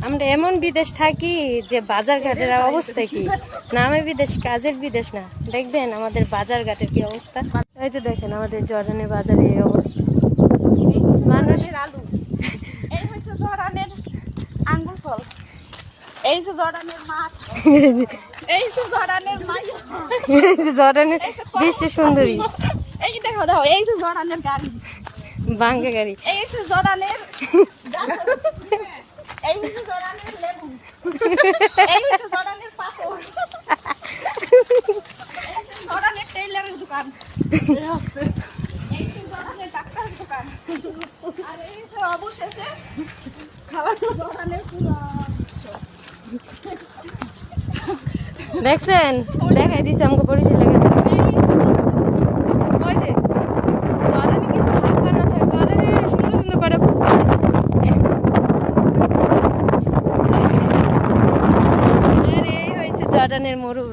আমরা এমন বিদেশ থাকি যে বাজার ঘাটের অবস্থা কি, নামে বিদেশ কাজের বিদেশ না। দেখবেন আমাদের বাজার ঘাটের কি অবস্থা। এই তো দেখেন আমাদের জর্ডানের বাজারে এই অবস্থা। মানুষের আলু, এই হচ্ছে জর্ডানের আঙ্গুর ফল, এই যে জর্ডানের মাছ, এই যে জর্ডানের মাইয়া, জর্ডানের বিশ্ব সুন্দরী। এই দেখো দেখো, এই যে জর্ডানের গাড়ি, বাঙ্গা গাড়ি। এই যে জর্ডানের, এই হচ্ছে জর্ডানের লেবু, এই হচ্ছে জর্ডানের পাথর, এই যে জর্ডানের টেইলারের দোকান, এই যে জর্ডানের ডাক্তারের দোকান, আর এই যে অবশেষে জর্ডানের পুরো বিশ্ব। দেখছেন, দেখাই দিছে আমাকে পরিচয় লেগে। ওই যে জর্ডানে কিছু থাকবে না, জর্ডানে সুন্দর সুন্দর করে আর এই হয়েছে জর্ডানের মরু।